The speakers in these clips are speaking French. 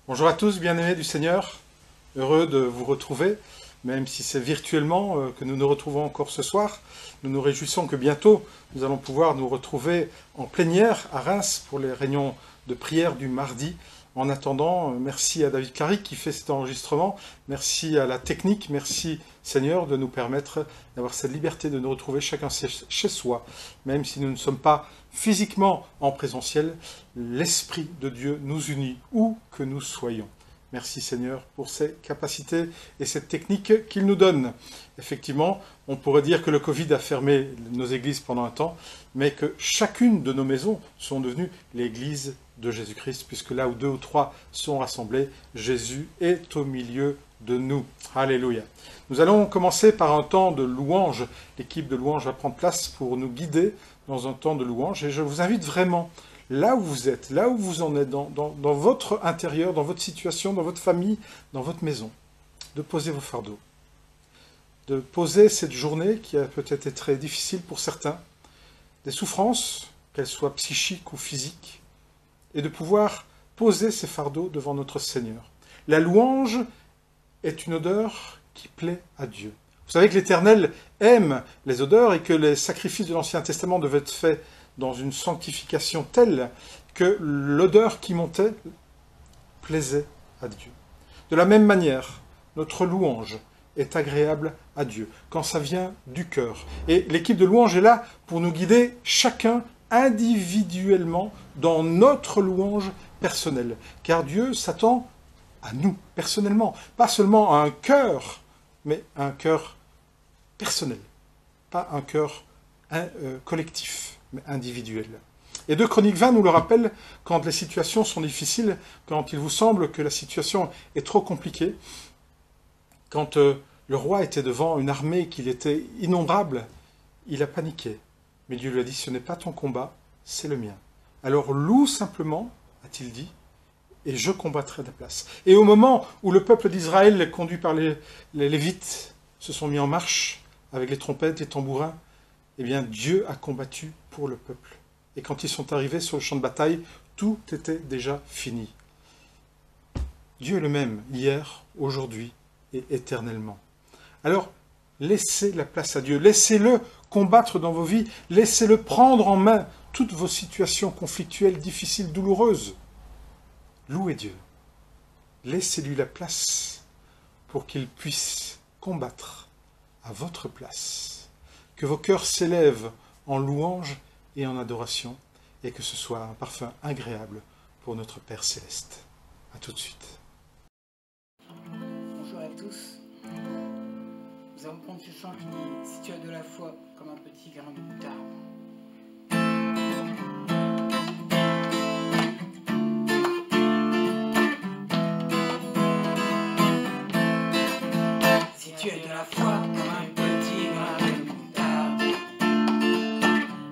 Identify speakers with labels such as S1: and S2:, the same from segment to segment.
S1: Bonjour à tous, bien-aimés du Seigneur, heureux de vous retrouver, même si c'est virtuellement que nous nous retrouvons encore ce soir. Nous nous réjouissons que bientôt nous allons pouvoir nous retrouver en plénière à Reims pour les réunions de prière du mardi. En attendant, merci à David Carrick qui fait cet enregistrement, merci à la technique, merci Seigneur de nous permettre d'avoir cette liberté de nous retrouver chacun chez soi, même si nous ne sommes pas physiquement en présentiel, l'Esprit de Dieu nous unit où que nous soyons. Merci Seigneur pour ces capacités et cette technique qu'il nous donne. Effectivement, on pourrait dire que le Covid a fermé nos églises pendant un temps, mais que chacune de nos maisons sont devenues l'église de Jésus-Christ, puisque là où 2 ou 3 sont rassemblés, Jésus est au milieu de nous. Alléluia. Nous allons commencer par un temps de louange. L'équipe de louange va prendre place pour nous guider dans un temps de louange, et je vous invite vraiment, là où vous êtes, là où vous en êtes, dans votre intérieur, dans votre situation, dans votre famille, dans votre maison, de poser vos fardeaux, de poser cette journée qui a peut-être été très difficile pour certains, des souffrances, qu'elles soient psychiques ou physiques, et de pouvoir poser ces fardeaux devant notre Seigneur. La louange est une odeur qui plaît à Dieu. Vous savez que l'Éternel aime les odeurs et que les sacrifices de l'Ancien Testament devaient être faits dans une sanctification telle que l'odeur qui montait plaisait à Dieu. De la même manière, notre louange est agréable à Dieu, quand ça vient du cœur. Et l'équipe de louange est là pour nous guider chacun individuellement dans notre louange personnelle. Car Dieu s'attend à nous, personnellement. Pas seulement à un cœur, mais à un cœur personnel. Pas un cœur collectif, mais individuel. Et 2 Chroniques 20 nous le rappelle, quand les situations sont difficiles, quand il vous semble que la situation est trop compliquée, quand le roi était devant une armée qu'il était innombrable, il a paniqué. Mais Dieu lui a dit, ce n'est pas ton combat, c'est le mien. Alors loue simplement, a-t-il dit, et je combattrai à ta place. Et au moment où le peuple d'Israël, conduit par les Lévites, se sont mis en marche, avec les trompettes, les tambourins, eh bien Dieu a combattu pour le peuple. Et quand ils sont arrivés sur le champ de bataille, tout était déjà fini. Dieu est le même, hier, aujourd'hui et éternellement. Alors, laissez la place à Dieu, laissez-le combattre dans vos vies, laissez-le prendre en main toutes vos situations conflictuelles, difficiles, douloureuses. Louez Dieu. Laissez-lui la place pour qu'il puisse combattre à votre place. Que vos cœurs s'élèvent en louange et en adoration, et que ce soit un parfum agréable pour notre Père Céleste. À tout de suite.
S2: Bonjour à tous. Nous allons prendre ce chant qui dit « Si tu as de la foi comme un petit grain de moutarde ». Si tu as de la foi comme un petit grain de moutarde,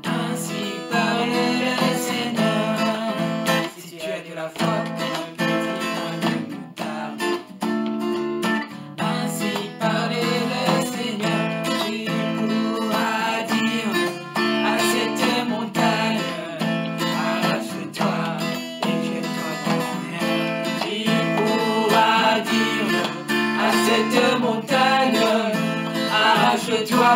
S2: ainsi parle le Seigneur. Si tu as de la foi comme un petit grain de moutarde, ainsi parle le Seigneur. Tu pourras dire à cette montagne, arrache-toi et jette-toi dans la mer. Tu pourras dire à cette montagne, arrache-toi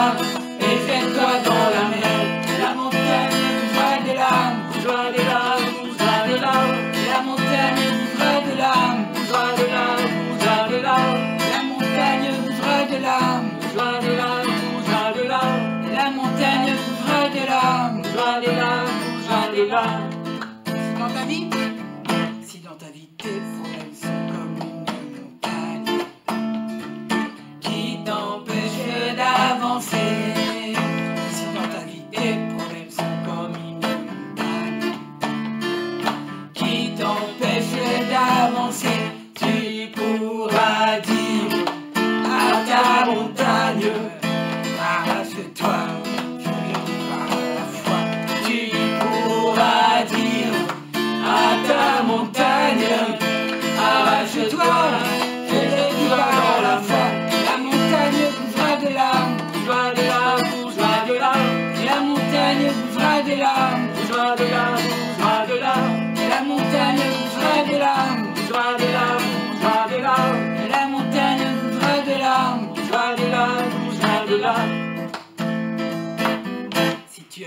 S2: et jette-toi dans la mer. La montagne bougera des larmes, bougera des larmes, bougera des larmes. La montagne bougera des larmes, bougera des larmes, bougera des larmes. La montagne bougera des larmes, bougera des larmes, bougera des larmes. La montagne bougera des larmes, bougera des larmes, bougera des larmes. Si dans ta vie, si dans ta vie tes problèmes sont comme une montagne qui t'empêche d'avancer, si dans ta vie tes problèmes sont comme une montagne qui t'empêche d'avancer, tu pourras dire à ta montagne, arrache-toi, je par la foi. Tu pourras dire à ta montagne,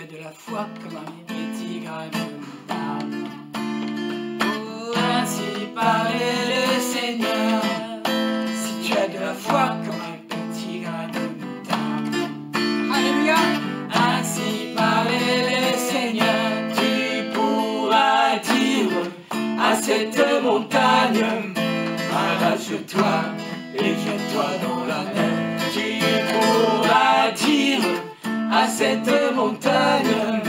S2: as de la foi comme un petit grain de moutarde. Oh, ainsi parlait le Seigneur. Si tu as de la foi comme un petit grain de moutarde. Alléluia. Ainsi parlait le Seigneur. Tu pourras dire à cette montagne, arrache-toi et jette-toi dans la mer. Tu pourras dire à cette montagne,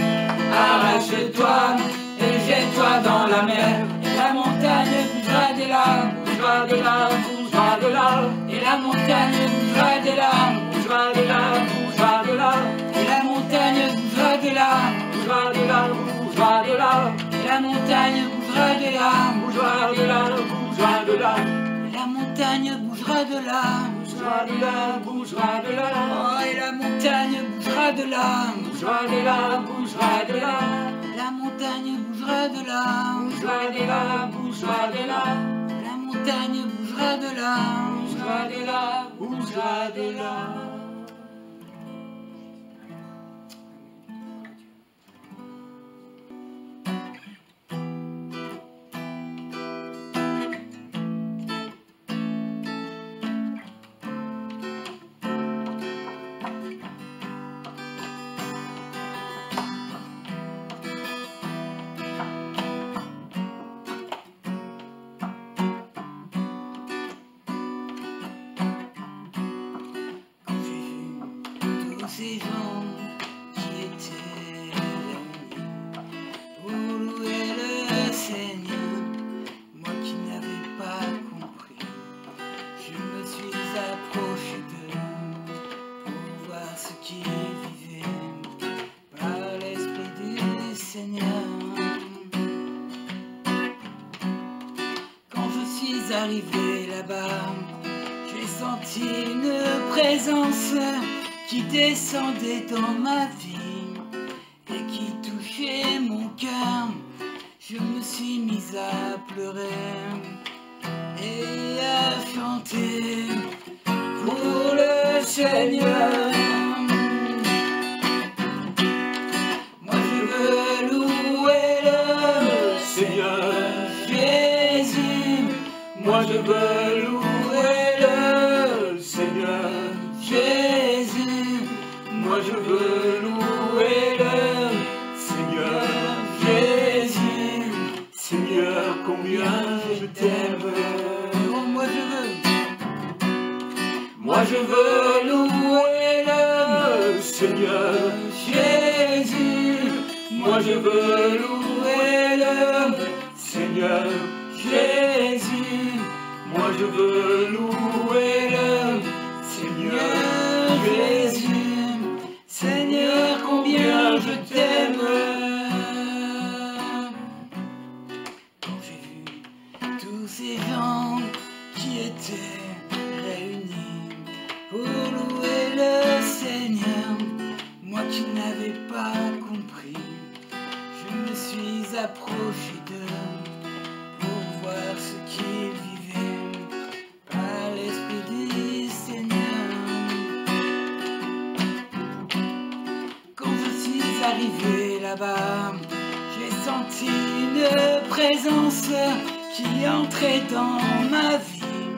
S2: arrache-toi et jette-toi dans la mer. Et la montagne bougera de là, bougera de là, bougera de là. Et la montagne bougera de là, bougera de là, bougera de là. Et la montagne bougera de là, bougera de là, bougera de là. Et la montagne bougera de là, bougera de là, bougera de là. La montagne bougera de là, bougera de là, bougera de là. Oh, et la montagne bougera de là, bougera de là, bougera de là. La montagne bougera de là, bougera de là, bougera de là. La montagne bougera de là, bougera de là, bougera de là. Ces gens qui étaient réunis pour louer le Seigneur, moi qui n'avais pas compris, je me suis approché d'eux pour voir ce qu'ils vivaient par l'Esprit du Seigneur. Quand je suis arrivé là-bas, j'ai senti une présence qui descendait dans ma vie et qui touchait mon cœur. Je me suis mise à pleurer et à chanter pour le Seigneur. Moi je veux louer le Seigneur Jésus. Moi je veux louer le Seigneur Jésus. Moi je veux louer le Seigneur Jésus. Seigneur, combien je t'aime. Oh, moi je veux louer le Seigneur Jésus. Moi je veux louer le Seigneur Jésus. Moi je veux louer le Seigneur Jésus. Seigneur, combien je t'aime. Quand j'ai vu tous ces gens qui étaient réunis pour louer le Seigneur, moi qui n'avais pas compris, je me suis approché d'eux pour voir ce qu'ils vivaient par l'Esprit du Seigneur. Arrivé là-bas, j'ai senti une présence qui entrait dans ma vie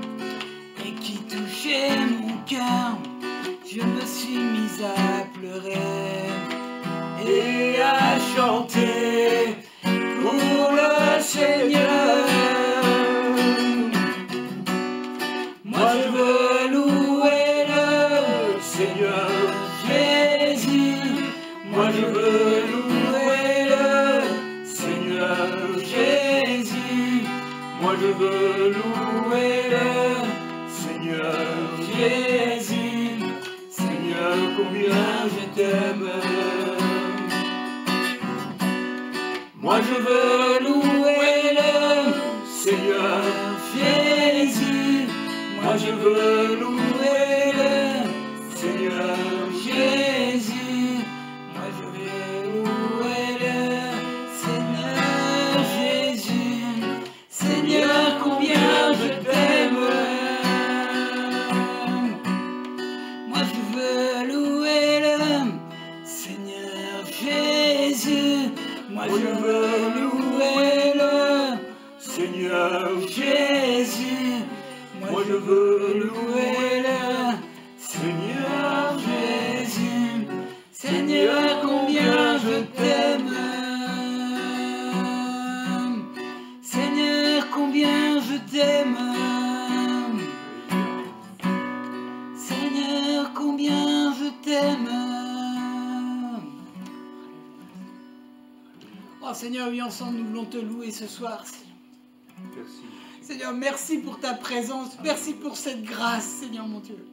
S2: et qui touchait mon cœur. Je me suis mise à pleurer et à chanter pour le Seigneur. Moi je veux louer le Seigneur Jésus. Moi je veux louer le Seigneur Jésus. Moi je veux louer le Seigneur Jésus. Seigneur, combien je t'aime. Moi je veux louer le Seigneur Jésus. Moi je veux louer le Seigneur Jésus. Moi je veux louer le Seigneur Jésus. Seigneur, combien je t'aime. Moi je veux louer le Seigneur Jésus. Seigneur Jésus, moi je veux louer le Seigneur Jésus. Seigneur, combien je t'aime. Seigneur, combien je t'aime. Seigneur, combien je t'aime. Oh Seigneur, oui, ensemble, nous voulons te louer ce soir, Seigneur.
S3: Merci.
S2: Seigneur, merci pour ta présence. Merci pour cette grâce, Seigneur mon Dieu.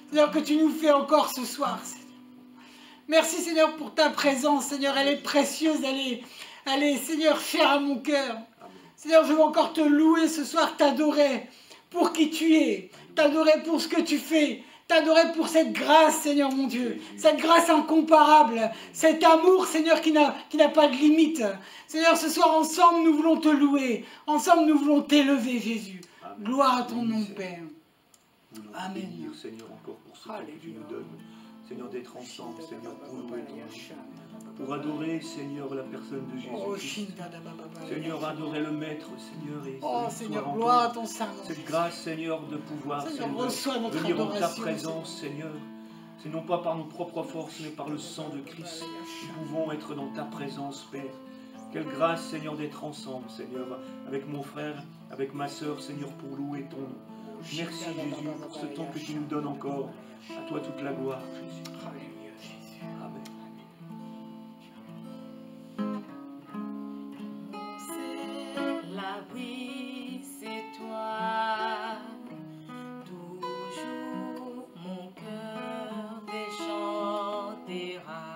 S2: Seigneur, que tu nous fais encore ce soir, Seigneur. Merci, Seigneur, pour ta présence. Seigneur, elle est précieuse, elle est, Seigneur, chère à mon cœur. Seigneur, je veux encore te louer ce soir, t'adorer pour qui tu es, t'adorer pour ce que tu fais, t'adorer pour cette grâce, Seigneur mon Dieu, cette grâce incomparable, cet amour, Seigneur, qui n'a pas de limite. Seigneur, ce soir, ensemble, nous voulons te louer, ensemble, nous voulons t'élever, Jésus.
S3: Amen.
S2: Gloire à ton nom, Père.
S3: Nous voulons
S2: Amen.
S3: te bénir, Seigneur, encore pour ce temps que tu nous donnes. Seigneur, d'être ensemble, Seigneur, pour louer ton nom. Pour adorer, Seigneur, la personne de Jésus. Seigneur, adorer le Maître, Seigneur, et
S2: Oh
S3: ce
S2: Seigneur,
S3: soir
S2: gloire à
S3: encore,
S2: ton Saint-Nom.
S3: cette grâce, Seigneur, de pouvoir,
S2: Seigneur,
S3: Seigneur,
S2: reçois notre
S3: venir en ta
S2: adoration,
S3: présence, Seigneur. C'est non pas par nos propres forces, mais par le sang de Christ. Nous pouvons être dans ta présence, Père. Quelle grâce, Seigneur, d'être ensemble, Seigneur, avec mon frère, avec ma sœur, Seigneur, pour louer ton nom. Merci, Jésus, pour ce temps que tu nous donnes encore. À toi toute la gloire, Jésus. Amen.
S4: C'est la vie, c'est toi. Toujours mon cœur te chantera,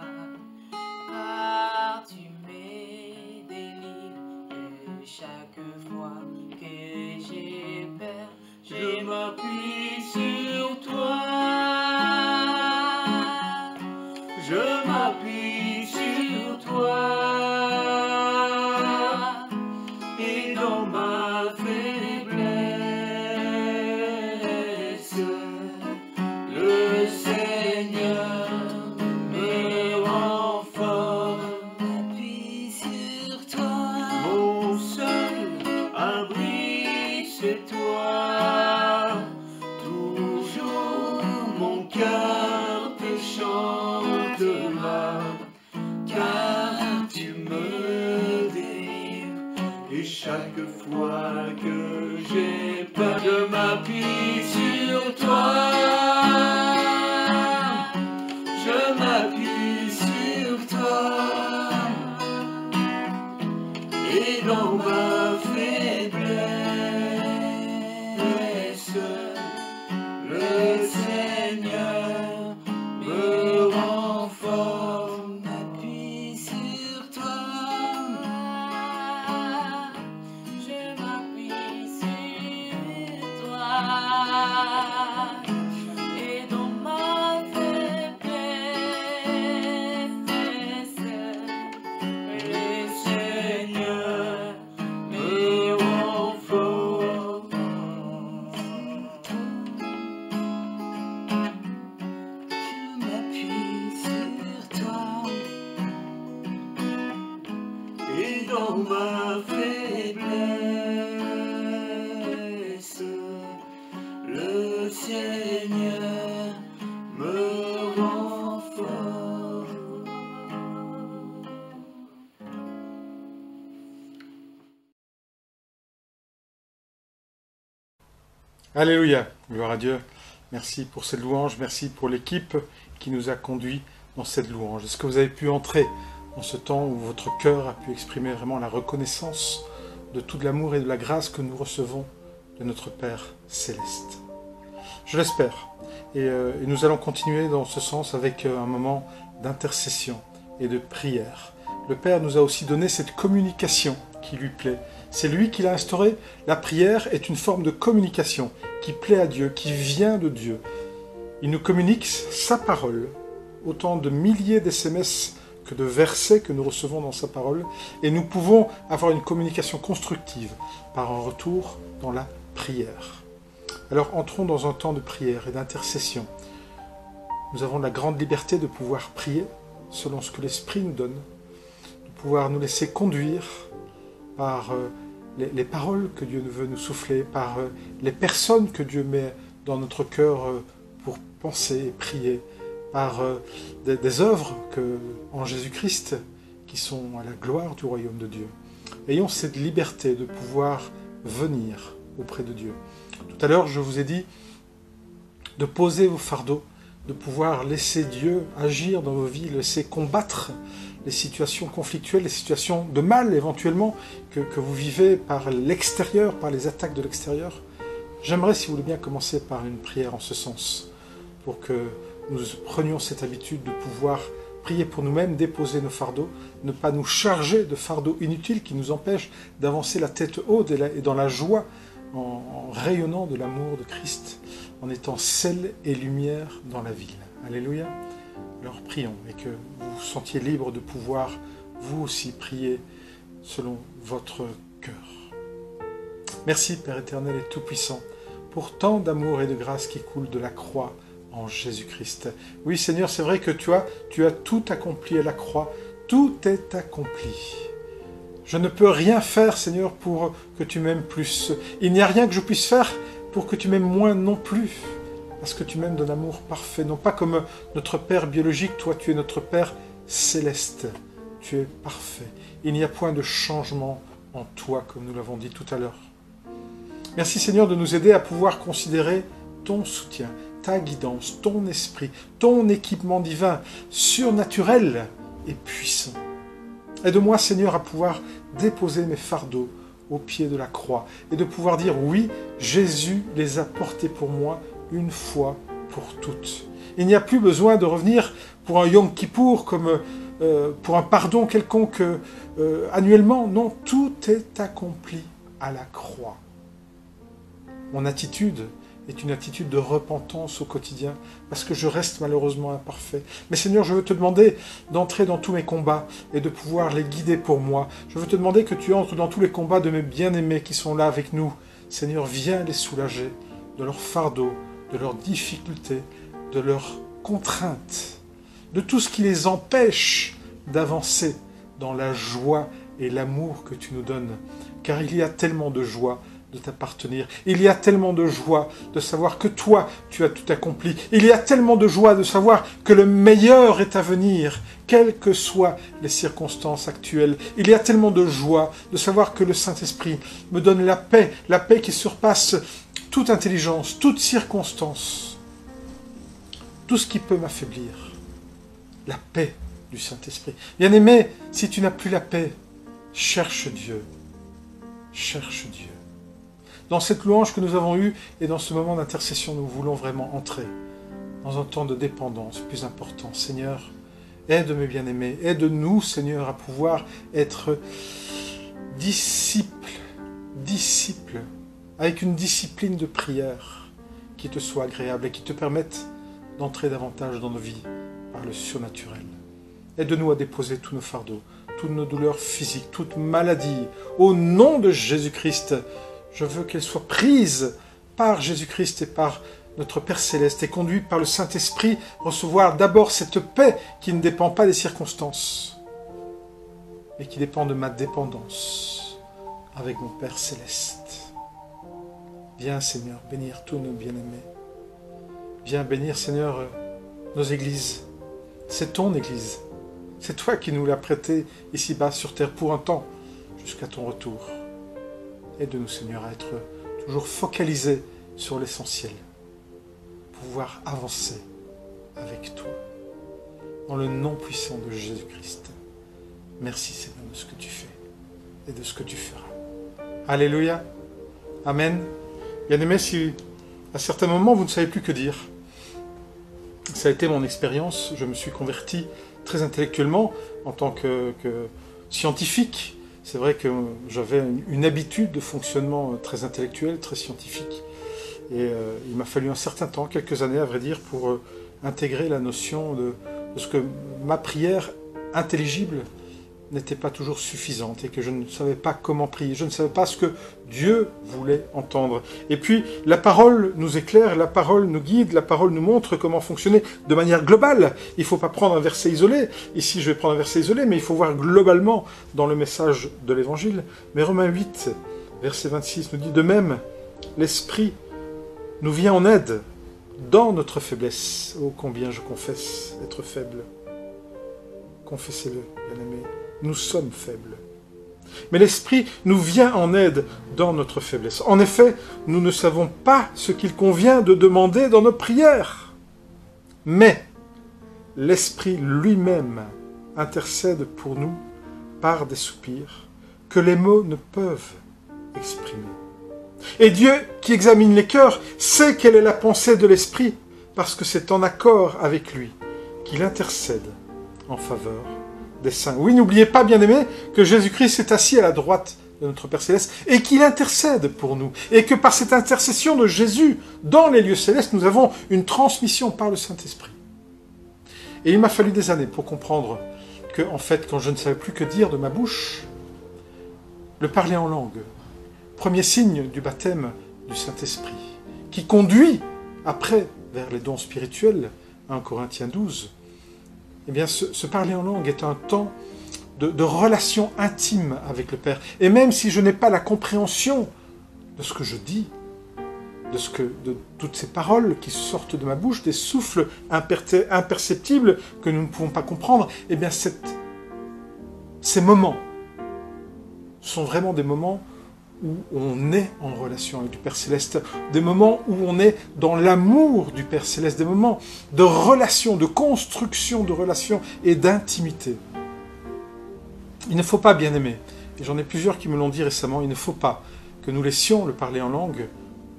S4: car tu me délivres chaque fois que j'ai peur. Je m'appuie sur toi. Je m'appuie sur toi. Et dans ma faiblesse, le Seigneur me rend fort.
S2: M'appuie sur toi.
S3: Mon seul abri, c'est toi. Toujours mon cœur te chantera, car tu me délivres. Et chaque fois que j'ai peur, je m'appuie sur toi. Je m'appuie sur toi. Et dans ma faiblesse, le Seigneur me rend fort.
S2: M'appuie sur toi.
S4: Je m'appuie sur toi. Et dans ma faiblesse,
S3: Le Seigneur me rend fort.
S2: Je m'appuie sur toi.
S3: Et dans ma faiblesse, le Seigneur me rend fort.
S1: Alléluia, gloire à Dieu. Merci pour cette louange, merci pour l'équipe qui nous a conduits dans cette louange. Est-ce que vous avez pu entrer en ce temps où votre cœur a pu exprimer vraiment la reconnaissance de tout l'amour et de la grâce que nous recevons de notre Père Céleste? Je l'espère. Et nous allons continuer dans ce sens avec un moment d'intercession et de prière. Le Père nous a aussi donné cette communication qui lui plaît. C'est lui qui l'a instaurée. La prière est une forme de communication qui plaît à Dieu, qui vient de Dieu. Il nous communique sa parole, autant de milliers d'SMS que de versets que nous recevons dans sa parole, et nous pouvons avoir une communication constructive par un retour dans la prière. Alors entrons dans un temps de prière et d'intercession. Nous avons la grande liberté de pouvoir prier selon ce que l'Esprit nous donne, de pouvoir nous laisser conduire par les paroles que Dieu veut nous souffler, par les personnes que Dieu met dans notre cœur pour penser et prier, par des œuvres en Jésus-Christ qui sont à la gloire du royaume de Dieu. Ayons cette liberté de pouvoir venir auprès de Dieu. Tout à l'heure, je vous ai dit de poser vos fardeaux, de pouvoir laisser Dieu agir dans vos vies, laisser combattre les situations conflictuelles, les situations de mal éventuellement que vous vivez par l'extérieur, par les attaques de l'extérieur. J'aimerais, si vous voulez bien, commencer par une prière en ce sens, pour que nous prenions cette habitude de pouvoir prier pour nous-mêmes, déposer nos fardeaux, ne pas nous charger de fardeaux inutiles qui nous empêchent d'avancer la tête haute et dans la joie, en rayonnant de l'amour de Christ, en étant sel et lumière dans la ville. Alléluia. Alors prions, et que vous vous sentiez libre de pouvoir, vous aussi, prier selon votre cœur. Merci, Père éternel et tout-puissant, pour tant d'amour et de grâce qui coulent de la croix en Jésus-Christ. Oui, Seigneur, c'est vrai que tu as tout accompli à la croix. Tout est accompli. Je ne peux rien faire, Seigneur, pour que tu m'aimes plus. Il n'y a rien que je puisse faire pour que tu m'aimes moins non plus. Parce que tu m'aimes d'un amour parfait. Non pas comme notre Père biologique, toi tu es notre Père céleste. Tu es parfait. Il n'y a point de changement en toi, comme nous l'avons dit tout à l'heure. Merci, Seigneur, de nous aider à pouvoir considérer ton soutien, ta guidance, ton esprit, ton équipement divin, surnaturel et puissant. Aide-moi, Seigneur, à pouvoir déposer mes fardeaux au pied de la croix et de pouvoir dire oui, Jésus les a portés pour moi une fois pour toutes. Il n'y a plus besoin de revenir pour un Yom Kippour comme pour un pardon quelconque annuellement. Non, tout est accompli à la croix. Mon attitude est une attitude de repentance au quotidien, parce que je reste malheureusement imparfait. Mais Seigneur, je veux te demander d'entrer dans tous mes combats et de pouvoir les guider pour moi. Je veux te demander que tu entres dans tous les combats de mes bien-aimés qui sont là avec nous. Seigneur, viens les soulager de leurs fardeaux, de leurs difficultés, de leurs contraintes, de tout ce qui les empêche d'avancer dans la joie et l'amour que tu nous donnes. Car il y a tellement de joie de t'appartenir. Il y a tellement de joie de savoir que toi, tu as tout accompli. Il y a tellement de joie de savoir que le meilleur est à venir, quelles que soient les circonstances actuelles. Il y a tellement de joie de savoir que le Saint-Esprit me donne la paix qui surpasse toute intelligence, toute circonstance, tout ce qui peut m'affaiblir. La paix du Saint-Esprit. Bien-aimé, si tu n'as plus la paix, cherche Dieu. Cherche Dieu. Dans cette louange que nous avons eue et dans ce moment d'intercession, nous voulons vraiment entrer dans un temps de dépendance plus important. Seigneur, aide mes bien-aimés, aide-nous, Seigneur, à pouvoir être disciples, avec une discipline de prière qui te soit agréable et qui te permette d'entrer davantage dans nos vies par le surnaturel. Aide-nous à déposer tous nos fardeaux, toutes nos douleurs physiques, toute maladie, au nom de Jésus-Christ. Je veux qu'elles soient prises par Jésus-Christ et par notre Père Céleste et conduites par le Saint-Esprit, recevoir d'abord cette paix qui ne dépend pas des circonstances, mais qui dépend de ma dépendance avec mon Père Céleste. Viens, Seigneur, bénir tous nos bien-aimés. Viens bénir, Seigneur, nos églises. C'est ton Église. C'est toi qui nous l'as prêtée ici-bas sur terre pour un temps, jusqu'à ton retour. Aide-nous, Seigneur, à être toujours focalisés sur l'essentiel, pouvoir avancer avec toi, dans le nom puissant de Jésus-Christ. Merci, Seigneur, de ce que tu fais et de ce que tu feras. Alléluia. Amen. Bien-aimés, si à certains moments vous ne savez plus que dire, ça a été mon expérience. Je me suis converti très intellectuellement en tant que scientifique. C'est vrai que j'avais une habitude de fonctionnement très intellectuel, très scientifique. Et il m'a fallu un certain temps, quelques années à vrai dire, pour intégrer la notion de ce que ma prière intelligible n'était pas toujours suffisante et que je ne savais pas comment prier, je ne savais pas ce que Dieu voulait entendre. Et puis la parole nous éclaire, la parole nous guide, la parole nous montre comment fonctionner de manière globale. Il ne faut pas prendre un verset isolé, ici je vais prendre un verset isolé, mais il faut voir globalement dans le message de l'Évangile. Mais Romains 8 verset 26 nous dit « De même, l'Esprit nous vient en aide dans notre faiblesse. Oh, combien je confesse être faible. Confessez-le, bien-aimés, nous sommes faibles. Mais l'Esprit nous vient en aide dans notre faiblesse. En effet, nous ne savons pas ce qu'il convient de demander dans nos prières. Mais l'Esprit lui-même intercède pour nous par des soupirs que les mots ne peuvent exprimer. Et Dieu, qui examine les cœurs, sait quelle est la pensée de l'Esprit, parce que c'est en accord avec lui qu'il intercède en faveur des saints. Oui, n'oubliez pas, bien-aimés, que Jésus-Christ est assis à la droite de notre Père Céleste, et qu'il intercède pour nous, et que par cette intercession de Jésus dans les lieux célestes, nous avons une transmission par le Saint-Esprit. Et il m'a fallu des années pour comprendre que, en fait, quand je ne savais plus que dire de ma bouche, le parler en langue, premier signe du baptême du Saint-Esprit, qui conduit après vers les dons spirituels, 1 Corinthiens 12, eh bien, ce parler en langue est un temps de relation intime avec le Père. Et même si je n'ai pas la compréhension de ce que je dis, de toutes ces paroles qui sortent de ma bouche, des souffles imperceptibles que nous ne pouvons pas comprendre, eh bien, ces moments sont vraiment des moments où on est en relation avec le Père Céleste, des moments où on est dans l'amour du Père Céleste, des moments de relation, de construction de relation et d'intimité. Il ne faut pas, bien-aimés, et j'en ai plusieurs qui me l'ont dit récemment, il ne faut pas que nous laissions le parler en langue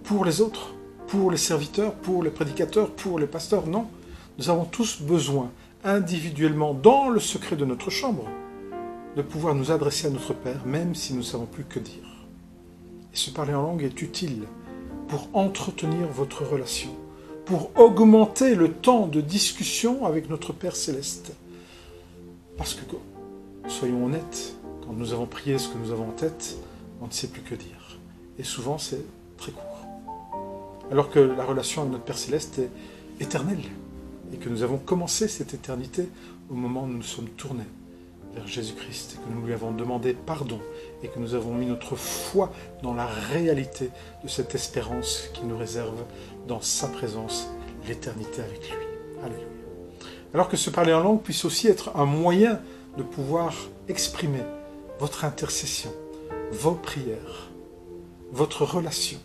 S1: pour les autres, pour les serviteurs, pour les prédicateurs, pour les pasteurs. Non, nous avons tous besoin, individuellement, dans le secret de notre chambre, de pouvoir nous adresser à notre Père, même si nous ne savons plus que dire. Et ce parler en langue est utile pour entretenir votre relation, pour augmenter le temps de discussion avec notre Père Céleste. Parce que, soyons honnêtes, quand nous avons prié ce que nous avons en tête, on ne sait plus que dire. Et souvent, c'est très court. Alors que la relation avec notre Père Céleste est éternelle, et que nous avons commencé cette éternité au moment où nous nous sommes tournés vers Jésus-Christ, et que nous lui avons demandé pardon, et que nous avons mis notre foi dans la réalité de cette espérance qui nous réserve dans sa présence l'éternité avec lui. Alléluia. Alors que ce parler en langue puisse aussi être un moyen de pouvoir exprimer votre intercession, vos prières, votre relation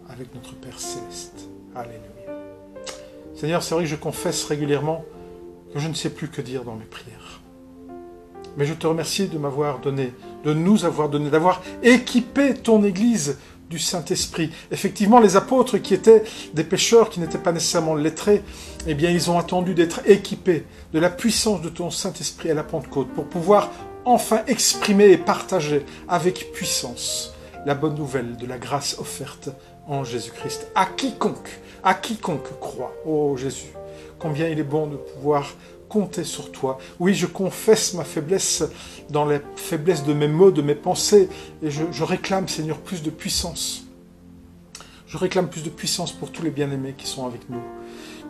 S1: avec notre Père Céleste. Alléluia. Seigneur, c'est vrai que je confesse régulièrement que je ne sais plus que dire dans mes prières. Mais je te remercie de m'avoir donné, de nous avoir donné, d'avoir équipé ton Église du Saint-Esprit. Effectivement, les apôtres qui étaient des pécheurs, qui n'étaient pas nécessairement lettrés, eh bien, ils ont attendu d'être équipés de la puissance de ton Saint-Esprit à la Pentecôte pour pouvoir enfin exprimer et partager avec puissance la bonne nouvelle de la grâce offerte en Jésus-Christ à quiconque croit. Oh Jésus, combien il est bon de pouvoir compter sur toi. Oui, je confesse ma faiblesse dans la faiblesse de mes mots, de mes pensées, et je réclame, Seigneur, plus de puissance. Je réclame plus de puissance pour tous les bien-aimés qui sont avec nous,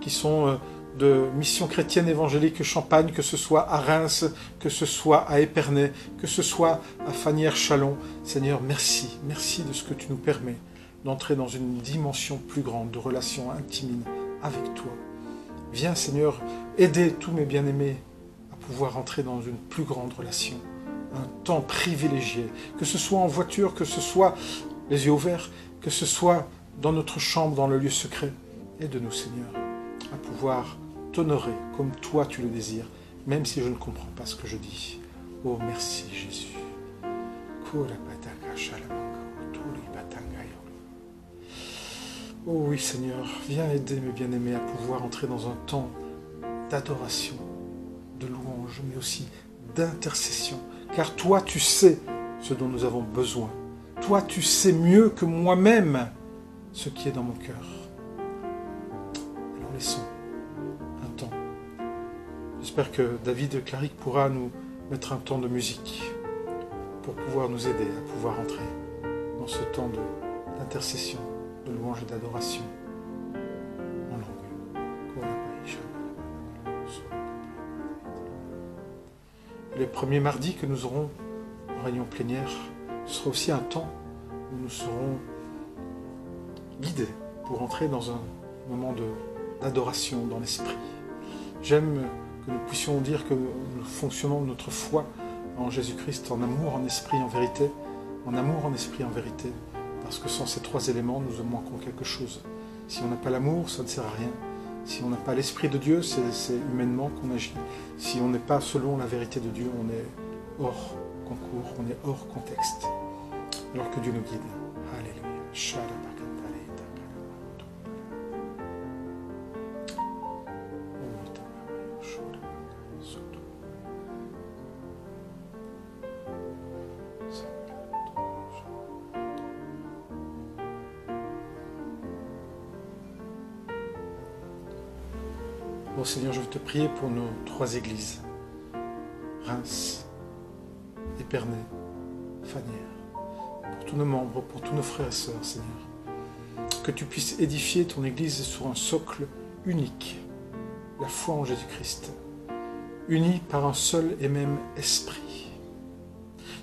S1: qui sont de Mission Chrétienne Évangélique Champagne, que ce soit à Reims, que ce soit à Épernay, que ce soit à Fanières-Chalon. Seigneur, merci de ce que tu nous permets d'entrer dans une dimension plus grande de relation intime avec toi. Viens, Seigneur, aider tous mes bien-aimés à pouvoir entrer dans une plus grande relation, un temps privilégié, que ce soit en voiture, que ce soit les yeux ouverts, que ce soit dans notre chambre, dans le lieu secret. Aide-nous, Seigneur, à pouvoir t'honorer comme toi tu le désires, même si je ne comprends pas ce que je dis. Oh, merci, Jésus. Oh oui, Seigneur, viens aider mes bien-aimés à pouvoir entrer dans un temps d'adoration, de louange, mais aussi d'intercession. Car toi, tu sais ce dont nous avons besoin. Toi, tu sais mieux que moi-même ce qui est dans mon cœur. Alors laissons un temps. J'espère que David Claric pourra nous mettre un temps de musique pour pouvoir nous aider à pouvoir entrer dans ce temps d'intercession, de louange et d'adoration en langue. Les premiers mardis que nous aurons en réunion plénière, ce sera aussi un temps où nous serons guidés pour entrer dans un moment d'adoration dans l'esprit. J'aime que nous puissions dire que nous fonctionnons notre foi en Jésus-Christ, en amour, en esprit, en vérité, en amour, en esprit, en vérité, parce que sans ces trois éléments, nous manquons quelque chose. Si on n'a pas l'amour, ça ne sert à rien. Si on n'a pas l'Esprit de Dieu, c'est humainement qu'on agit. Si on n'est pas selon la vérité de Dieu, on est hors concours, on est hors contexte. Alors que Dieu nous guide. Alléluia. Oh Seigneur, je veux te prier pour nos trois églises, Reims, Épernay, Fanières, pour tous nos membres, pour tous nos frères et sœurs, Seigneur. Que tu puisses édifier ton église sur un socle unique, la foi en Jésus-Christ, unie par un seul et même esprit,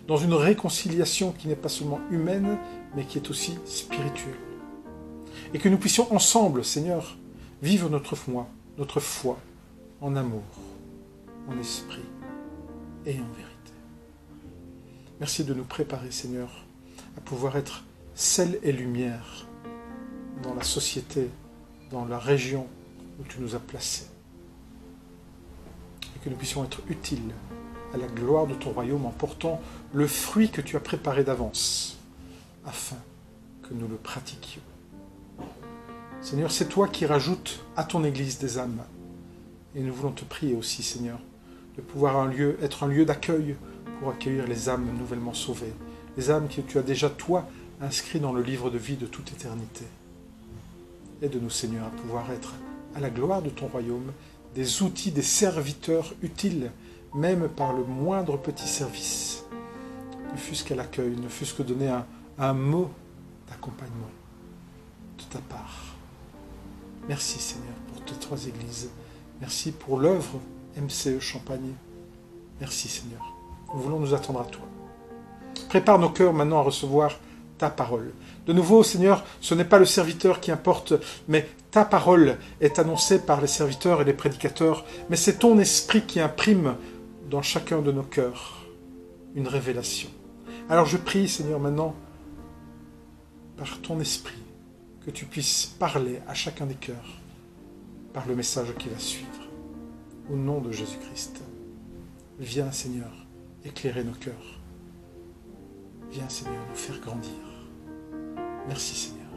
S1: dans une réconciliation qui n'est pas seulement humaine, mais qui est aussi spirituelle. Et que nous puissions ensemble, Seigneur, vivre notre foi en amour, en esprit et en vérité. Merci de nous préparer, Seigneur, à pouvoir être sel et lumière dans la société, dans la région où tu nous as placés. Et que nous puissions être utiles à la gloire de ton royaume en portant le fruit que tu as préparé d'avance, afin que nous le pratiquions. Seigneur, c'est toi qui rajoutes à ton Église des âmes. Et nous voulons te prier aussi, Seigneur, de pouvoir être un lieu d'accueil pour accueillir les âmes nouvellement sauvées, les âmes que tu as déjà, toi, inscrites dans le livre de vie de toute éternité. Aide-nous, Seigneur, à pouvoir être, à la gloire de ton royaume, des outils, des serviteurs utiles, même par le moindre petit service. Ne fût-ce qu'à l'accueil, ne fût-ce que donner un mot d'accompagnement de ta part. Merci Seigneur pour tes trois églises. Merci pour l'œuvre MCE Champagne. Merci Seigneur. Nous voulons nous attendre à toi. Prépare nos cœurs maintenant à recevoir ta parole. De nouveau Seigneur, ce n'est pas le serviteur qui importe, mais ta parole est annoncée par les serviteurs et les prédicateurs, mais c'est ton esprit qui imprime dans chacun de nos cœurs une révélation. Alors je prie Seigneur maintenant, par ton esprit, que tu puisses parler à chacun des cœurs par le message qui va suivre. Au nom de Jésus-Christ, viens Seigneur éclairer nos cœurs. Viens Seigneur nous faire grandir. Merci Seigneur,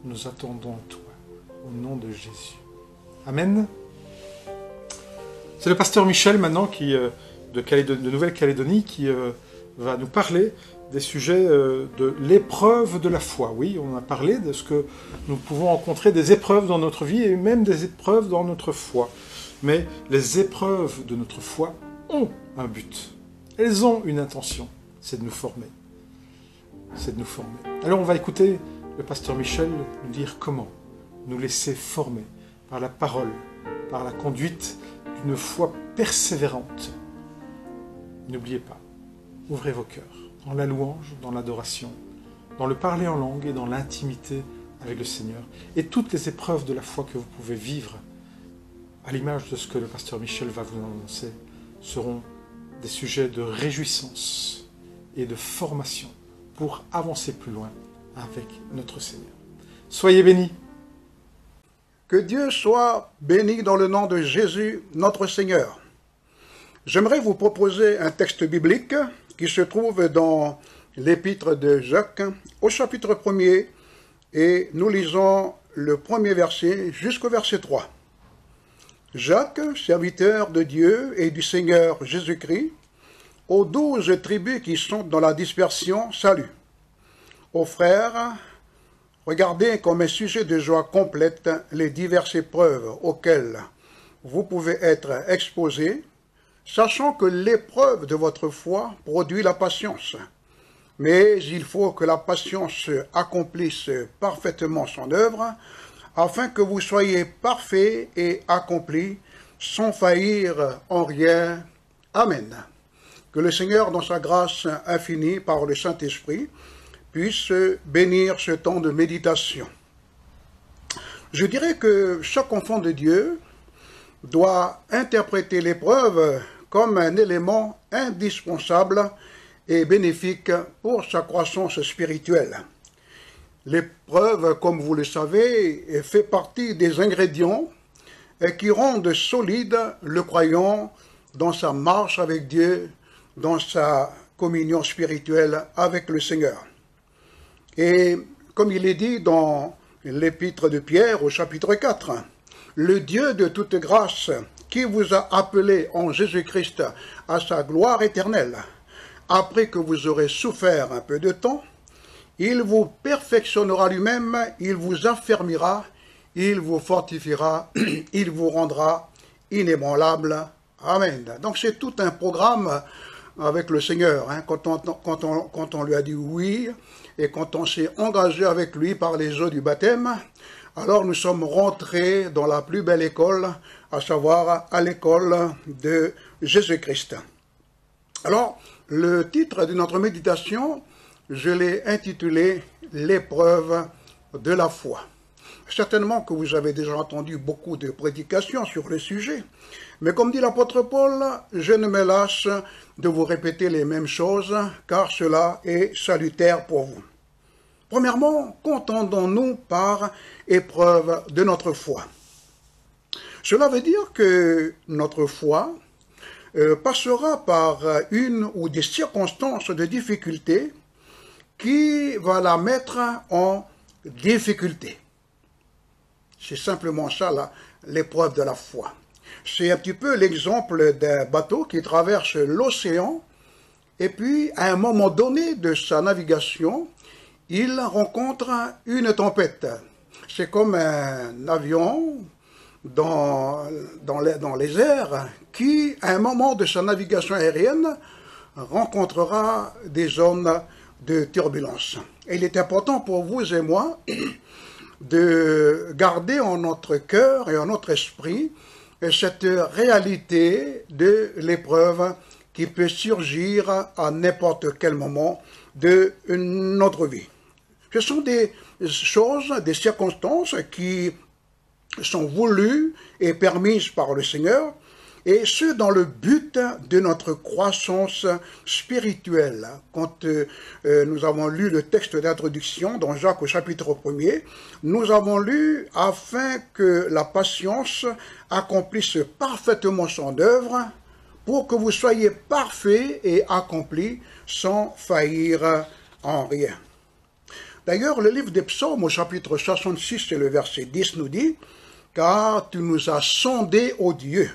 S1: nous attendons toi, au nom de Jésus. Amen. C'est le pasteur Michel maintenant de Nouvelle-Calédonie qui va nous parler des sujets de l'épreuve de la foi. Oui, on a parlé de ce que nous pouvons rencontrer, des épreuves dans notre vie et même des épreuves dans notre foi. Mais les épreuves de notre foi ont un but. Elles ont une intention, c'est de nous former. C'est de nous former. Alors on va écouter le pasteur Michel nous dire comment nous laisser former par la parole, par la conduite d'une foi persévérante. N'oubliez pas, ouvrez vos cœurs dans la louange, dans l'adoration, dans le parler en langue et dans l'intimité avec le Seigneur. Et toutes les épreuves de la foi que vous pouvez vivre, à l'image de ce que le pasteur Michel va vous annoncer, seront des sujets de réjouissance et de formation pour avancer plus loin avec notre Seigneur. Soyez bénis.
S5: Que Dieu soit béni dans le nom de Jésus, notre Seigneur. J'aimerais vous proposer un texte biblique qui se trouve dans l'épître de Jacques, au chapitre 1er, et nous lisons le premier verset jusqu'au verset 3. Jacques, serviteur de Dieu et du Seigneur Jésus-Christ, aux 12 tribus qui sont dans la dispersion, salut. Aux frères, regardez comme un sujet de joie complète les diverses épreuves auxquelles vous pouvez être exposés, sachant que l'épreuve de votre foi produit la patience. Mais il faut que la patience accomplisse parfaitement son œuvre, afin que vous soyez parfaits et accomplis, sans faillir en rien. Amen. Que le Seigneur, dans sa grâce infinie, par le Saint-Esprit, puisse bénir ce temps de méditation. Je dirais que chaque enfant de Dieu doit interpréter l'épreuve comme un élément indispensable et bénéfique pour sa croissance spirituelle. L'épreuve, comme vous le savez, fait partie des ingrédients qui rendent solide le croyant dans sa marche avec Dieu, dans sa communion spirituelle avec le Seigneur. Et comme il est dit dans l'épître de Pierre au chapitre 4, le Dieu de toute grâce qui vous a appelé en Jésus-Christ à sa gloire éternelle, après que vous aurez souffert un peu de temps, il vous perfectionnera lui-même, il vous affermira, il vous fortifiera, il vous rendra inébranlable. Amen. Donc c'est tout un programme avec le Seigneur. Quand on lui a dit oui, et quand on s'est engagé avec lui par les eaux du baptême, alors nous sommes rentrés dans la plus belle école, à savoir à l'école de Jésus-Christ. Alors, le titre de notre méditation, je l'ai intitulé « L'épreuve de la foi ». Certainement que vous avez déjà entendu beaucoup de prédications sur le sujet, mais comme dit l'apôtre Paul, je ne me lâche de vous répéter les mêmes choses, car cela est salutaire pour vous. Premièrement, qu'entendons-nous par épreuve de notre foi? Cela veut dire que notre foi passera par une ou des circonstances de difficulté qui va la mettre en difficulté. C'est simplement ça, l'épreuve de la foi. C'est un petit peu l'exemple d'un bateau qui traverse l'océan et puis, à un moment donné de sa navigation, il rencontre une tempête. C'est comme un avion dans les airs qui, à un moment de sa navigation aérienne, rencontrera des zones de turbulence. Et il est important pour vous et moi de garder en notre cœur et en notre esprit cette réalité de l'épreuve qui peut surgir à n'importe quel moment de notre vie. Ce sont des choses, des circonstances qui sont voulues et permises par le Seigneur, et ce dans le but de notre croissance spirituelle. Quand nous avons lu le texte d'introduction dans Jacques au chapitre 1er, nous avons lu « afin que la patience accomplisse parfaitement son œuvre, pour que vous soyez parfaits et accomplis sans faillir en rien. » D'ailleurs, le livre des Psaumes au chapitre 66 et le verset 10 nous dit « Car tu nous as sondés, ô Dieu,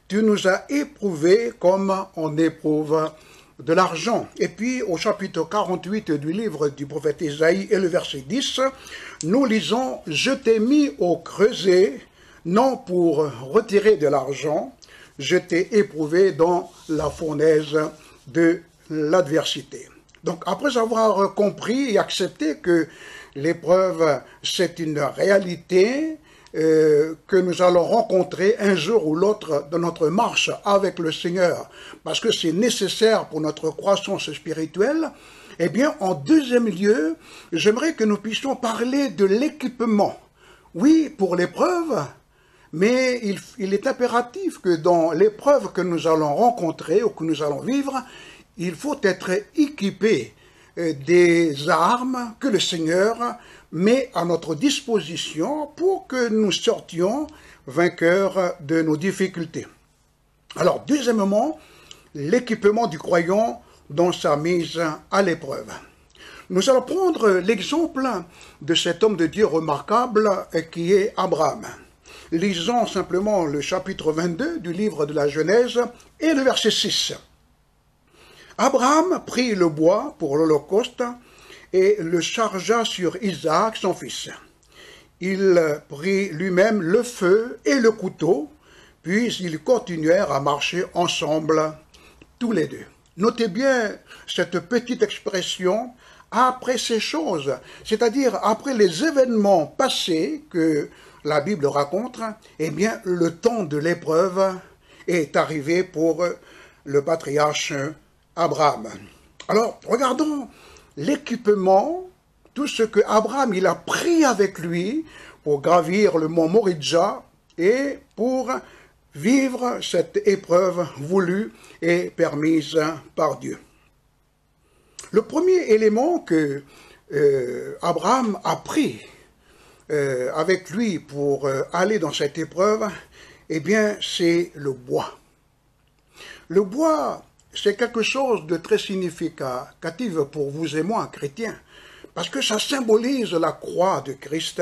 S5: tu nous as éprouvés comme on éprouve de l'argent. » Et puis au chapitre 48 du livre du prophète Isaïe et le verset 10, nous lisons « Je t'ai mis au creuset, non pour retirer de l'argent, je t'ai éprouvé dans la fournaise de l'adversité. » Donc après avoir compris et accepté que l'épreuve c'est une réalité, que nous allons rencontrer un jour ou l'autre dans notre marche avec le Seigneur, parce que c'est nécessaire pour notre croissance spirituelle, eh bien, en deuxième lieu, j'aimerais que nous puissions parler de l'équipement. Oui, pour l'épreuve, mais il est impératif que dans l'épreuve que nous allons rencontrer ou que nous allons vivre, il faut être équipé des armes que le Seigneur met à notre disposition pour que nous sortions vainqueurs de nos difficultés. Alors, deuxièmement, l'équipement du croyant dans sa mise à l'épreuve. Nous allons prendre l'exemple de cet homme de Dieu remarquable qui est Abraham. Lisons simplement le chapitre 22 du livre de la Genèse et le verset 6. Abraham prit le bois pour l'holocauste et le chargea sur Isaac, son fils. Il prit lui-même le feu et le couteau, puis ils continuèrent à marcher ensemble, tous les deux. Notez bien cette petite expression « après ces choses », c'est-à-dire après les événements passés que la Bible raconte, eh bien le temps de l'épreuve est arrivé pour le patriarche Abraham. Alors, regardons l'équipement, tout ce que Abraham il a pris avec lui pour gravir le mont Moridja et pour vivre cette épreuve voulue et permise par Dieu. Le premier élément que Abraham a pris avec lui pour aller dans cette épreuve, eh bien, c'est le bois. Le bois, c'est quelque chose de très significatif pour vous et moi, chrétiens, parce que ça symbolise la croix de Christ,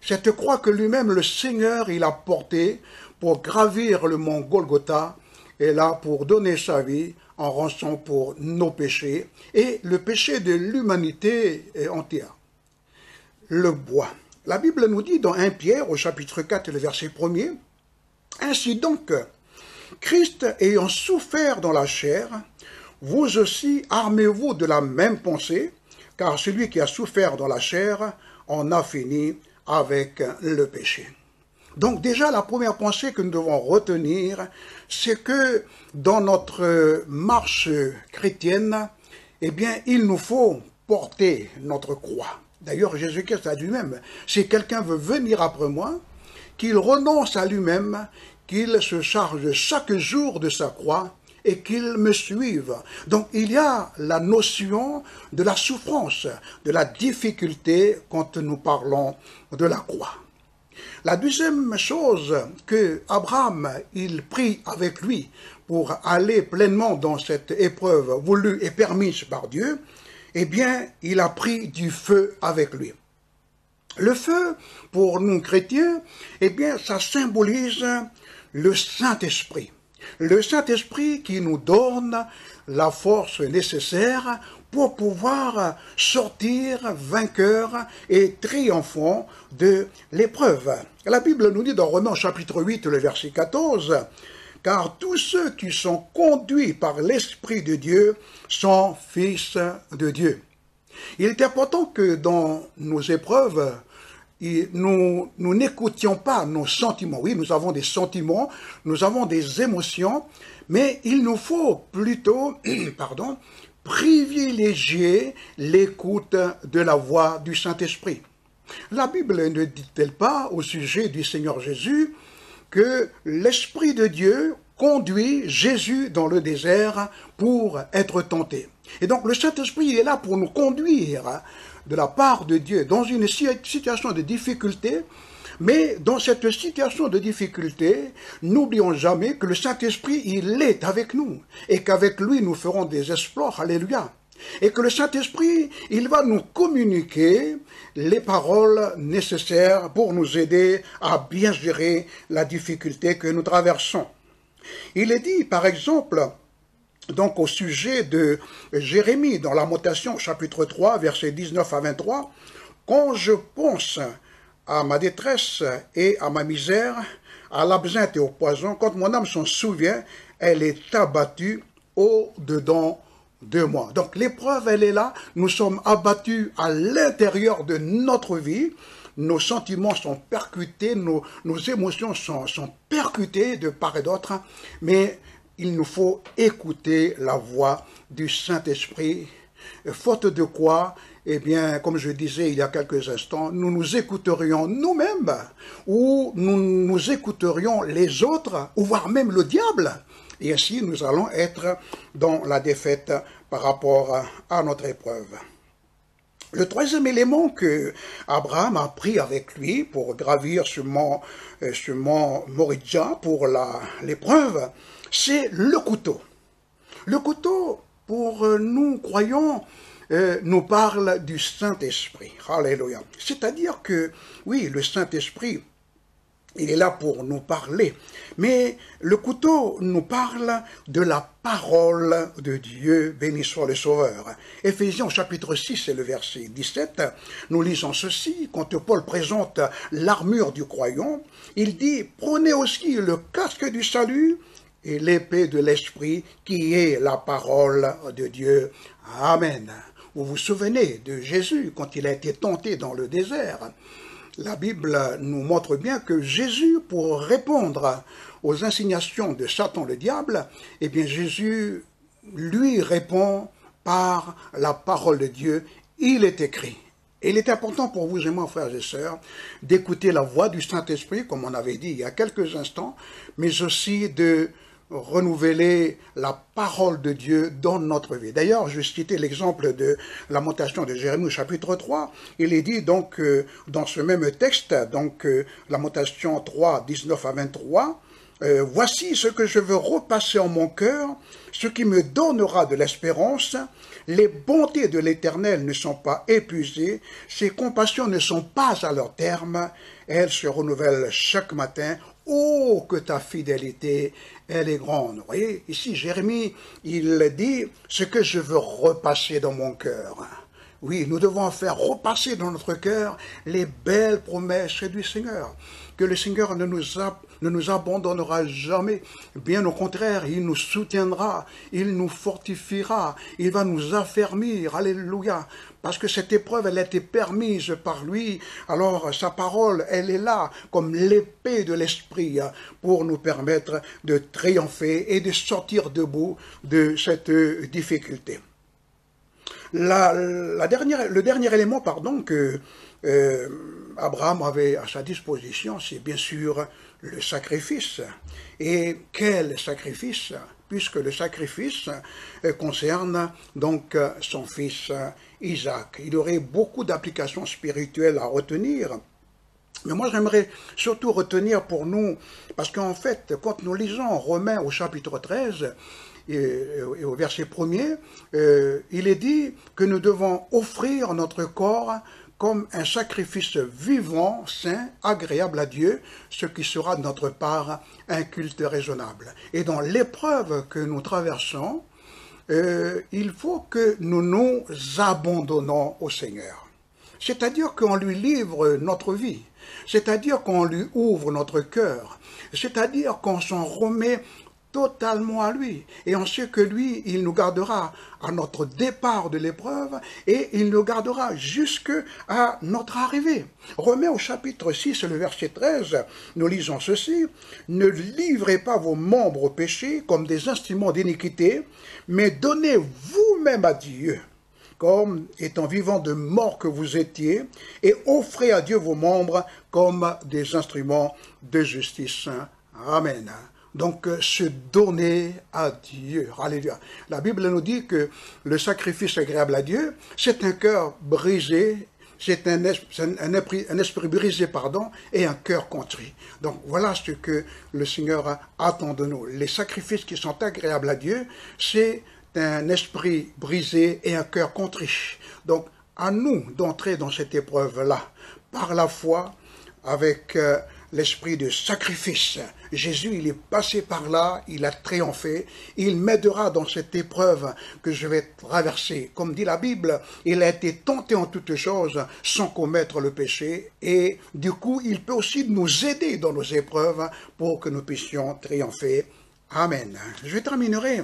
S5: cette croix que lui-même, le Seigneur, il a portée pour gravir le mont Golgotha, et là pour donner sa vie en rançon pour nos péchés et le péché de l'humanité entière. Le bois. La Bible nous dit dans 1 Pierre, au chapitre 4, le verset 1er, « Ainsi donc, Christ ayant souffert dans la chair, vous aussi armez-vous de la même pensée, car celui qui a souffert dans la chair en a fini avec le péché. » Donc déjà, la première pensée que nous devons retenir, c'est que dans notre marche chrétienne, eh bien, il nous faut porter notre croix. D'ailleurs, Jésus-Christ a dit lui-même, si quelqu'un veut venir après moi, qu'il renonce à lui-même, qu'il se charge chaque jour de sa croix et qu'il me suive. Donc il y a la notion de la souffrance, de la difficulté quand nous parlons de la croix. La deuxième chose que Abraham il prit avec lui pour aller pleinement dans cette épreuve voulue et permise par Dieu, eh bien, il a pris du feu avec lui. Le feu, pour nous chrétiens, eh bien, ça symbolise le Saint-Esprit. Le Saint-Esprit qui nous donne la force nécessaire pour pouvoir sortir vainqueur et triomphant de l'épreuve. La Bible nous dit dans Romains chapitre 8, le verset 14, « Car tous ceux qui sont conduits par l'Esprit de Dieu sont fils de Dieu. » Il est important que dans nos épreuves, nous n'écoutions pas nos sentiments. Oui, nous avons des sentiments, nous avons des émotions, mais il nous faut plutôt, privilégier l'écoute de la voix du Saint-Esprit. La Bible ne dit-elle pas au sujet du Seigneur Jésus que l'Esprit de Dieu conduit Jésus dans le désert pour être tenté. Et donc le Saint-Esprit est là pour nous conduire de la part de Dieu dans une situation de difficulté, mais dans cette situation de difficulté, n'oublions jamais que le Saint-Esprit, il est avec nous, et qu'avec lui, nous ferons des exploits, alléluia. Et que le Saint-Esprit, il va nous communiquer les paroles nécessaires pour nous aider à bien gérer la difficulté que nous traversons. Il est dit, par exemple, donc au sujet de Jérémie, dans Lamentation, chapitre 3, versets 19 à 23, « Quand je pense à ma détresse et à ma misère, à l'absinthe et au poison, quand mon âme s'en souvient, elle est abattue au-dedans de moi. » Donc l'épreuve, elle est là, nous sommes abattus à l'intérieur de notre vie, nos sentiments sont percutés, nos émotions sont percutées de part et d'autre, mais il nous faut écouter la voix du Saint-Esprit, faute de quoi, eh bien, comme je disais il y a quelques instants, nous nous écouterions nous-mêmes, ou nous écouterions les autres, ou voire même le diable, et ainsi nous allons être dans la défaite par rapport à notre épreuve. Le troisième élément que Abraham a pris avec lui pour gravir ce mont Moridja pour l'épreuve, c'est le couteau. Le couteau, pour nous croyants, nous parle du Saint-Esprit. Alléluia. C'est-à-dire que, oui, le Saint-Esprit, il est là pour nous parler. Mais le couteau nous parle de la parole de Dieu, béni soit le Sauveur. Éphésiens chapitre 6 et le verset 17, nous lisons ceci, quand Paul présente l'armure du croyant, il dit « Prenez aussi le casque du salut et l'épée de l'Esprit qui est la parole de Dieu. Amen. » Vous vous souvenez de Jésus quand il a été tenté dans le désert. La Bible nous montre bien que Jésus, pour répondre aux insignations de Satan le diable, eh bien Jésus lui répond par la parole de Dieu. Il est écrit. Et il est important pour vous et moi, frères et sœurs, d'écouter la voix du Saint-Esprit, comme on avait dit il y a quelques instants, mais aussi de renouveler la parole de Dieu dans notre vie. D'ailleurs, je vais citer l'exemple de lamentation de Jérémie au chapitre 3. Il est dit donc dans ce même texte, donc lamentation 3, 19 à 23, voici ce que je veux repasser en mon cœur, ce qui me donnera de l'espérance. Les bontés de l'Éternel ne sont pas épuisées, ses compassions ne sont pas à leur terme, elles se renouvellent chaque matin. Oh, que ta fidélité, elle est grande. Vous voyez, ici, Jérémie, il dit ce que je veux repasser dans mon cœur. Oui, nous devons faire repasser dans notre cœur les belles promesses du Seigneur. Que le Seigneur ne nous abandonnera jamais. Bien au contraire, il nous soutiendra, il nous fortifiera, il va nous affermir. Alléluia. Parce que cette épreuve, elle a été permise par lui. Alors, sa parole, elle est là, comme l'épée de l'esprit, pour nous permettre de triompher et de sortir debout de cette difficulté. Le dernier élément, que Abraham avait à sa disposition, c'est bien sûr le sacrifice. Et quel sacrifice, puisque le sacrifice concerne donc son fils Isaac. Il y aurait beaucoup d'applications spirituelles à retenir. Mais moi, j'aimerais surtout retenir pour nous, parce qu'en fait, quand nous lisons Romains au chapitre 13, et au verset 1er, il est dit que nous devons offrir notre corps comme un sacrifice vivant, saint, agréable à Dieu, ce qui sera de notre part un culte raisonnable. Et dans l'épreuve que nous traversons, il faut que nous nous abandonnons au Seigneur. C'est-à-dire qu'on lui livre notre vie, c'est-à-dire qu'on lui ouvre notre cœur, c'est-à-dire qu'on s'en remet totalement à lui. Et on sait que lui, il nous gardera à notre départ de l'épreuve et il nous gardera jusqu'à notre arrivée. Romains au chapitre 6, le verset 13, nous lisons ceci. « Ne livrez pas vos membres au péché comme des instruments d'iniquité, mais donnez vous-même à Dieu, comme étant vivants de mort que vous étiez, et offrez à Dieu vos membres comme des instruments de justice. » Amen. Donc, se donner à Dieu. Alléluia. La Bible nous dit que le sacrifice agréable à Dieu, c'est un cœur brisé, c'est un esprit brisé, et un cœur contrit. Donc, voilà ce que le Seigneur attend de nous. Les sacrifices qui sont agréables à Dieu, c'est un esprit brisé et un cœur contrit. Donc, à nous d'entrer dans cette épreuve-là, par la foi, avec l'esprit de sacrifice. Jésus, il est passé par là, il a triomphé, il m'aidera dans cette épreuve que je vais traverser. Comme dit la Bible, il a été tenté en toutes choses sans commettre le péché, et du coup, il peut aussi nous aider dans nos épreuves pour que nous puissions triompher. Amen. Je terminerai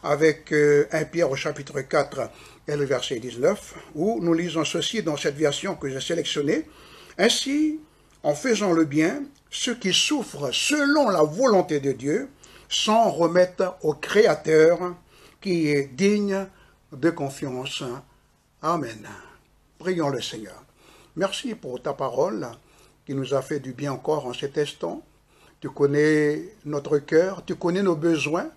S5: avec 1 Pierre au chapitre 4 et le verset 19, où nous lisons ceci dans cette version que j'ai sélectionnée. Ainsi, en faisant le bien, ceux qui souffrent selon la volonté de Dieu s'en remettent au Créateur qui est digne de confiance. Amen. Prions le Seigneur. Merci pour ta parole qui nous a fait du bien encore en cet instant. Tu connais notre cœur, tu connais nos besoins,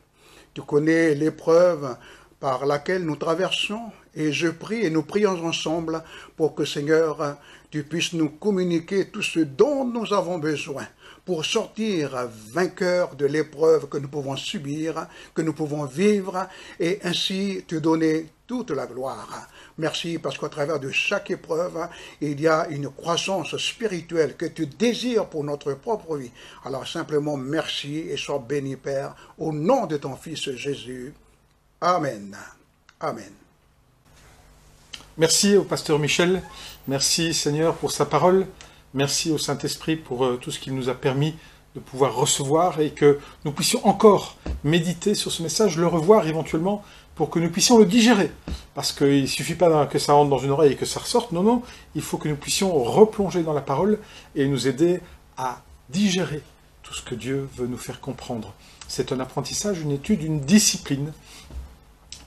S5: tu connais l'épreuve par laquelle nous traversons, et je prie et nous prions ensemble pour que, Seigneur, tu puisses nous communiquer tout ce dont nous avons besoin pour sortir vainqueurs de l'épreuve que nous pouvons subir, que nous pouvons vivre, et ainsi te donner toute la gloire. Merci parce qu'à travers de chaque épreuve, il y a une croissance spirituelle que tu désires pour notre propre vie. Alors simplement merci et sois béni, Père, au nom de ton Fils Jésus. Amen. Amen.
S1: Merci au pasteur Michel, merci Seigneur pour sa parole, merci au Saint-Esprit pour tout ce qu'il nous a permis de pouvoir recevoir et que nous puissions encore méditer sur ce message, le revoir éventuellement pour que nous puissions le digérer. Parce qu'il ne suffit pas que ça rentre dans une oreille et que ça ressorte, non, non, il faut que nous puissions replonger dans la parole et nous aider à digérer tout ce que Dieu veut nous faire comprendre. C'est un apprentissage, une étude, une discipline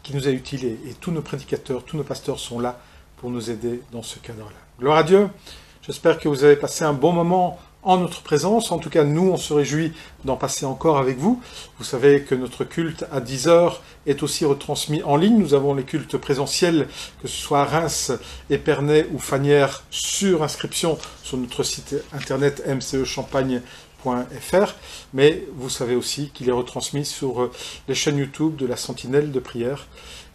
S1: qui nous est utile et tous nos prédicateurs, tous nos pasteurs sont là pour nous aider dans ce cadre-là. Gloire à Dieu. J'espère que vous avez passé un bon moment en notre présence. En tout cas, nous, on se réjouit d'en passer encore avec vous. Vous savez que notre culte à 10h est aussi retransmis en ligne. Nous avons les cultes présentiels, que ce soit à Reims, Épernay ou Fagnières, sur inscription sur notre site internet mcechampagne.fr. Mais vous savez aussi qu'il est retransmis sur les chaînes YouTube de la Sentinelle de prière.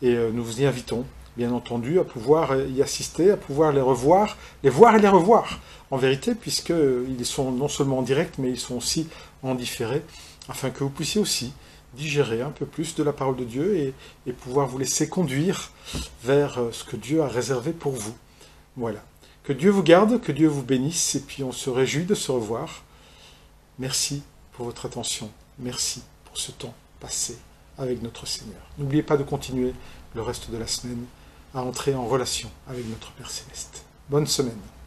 S1: Et nous vous y invitons, bien entendu, à pouvoir y assister, à pouvoir les revoir, les voir et les revoir, en vérité, puisqu'ils sont non seulement en direct, mais ils sont aussi en différé, afin que vous puissiez aussi digérer un peu plus de la parole de Dieu et pouvoir vous laisser conduire vers ce que Dieu a réservé pour vous. Voilà. Que Dieu vous garde, que Dieu vous bénisse, et puis on se réjouit de se revoir. Merci pour votre attention. Merci pour ce temps passé avec notre Seigneur. N'oubliez pas de continuer le reste de la semaine à entrer en relation avec notre Père Céleste. Bonne semaine.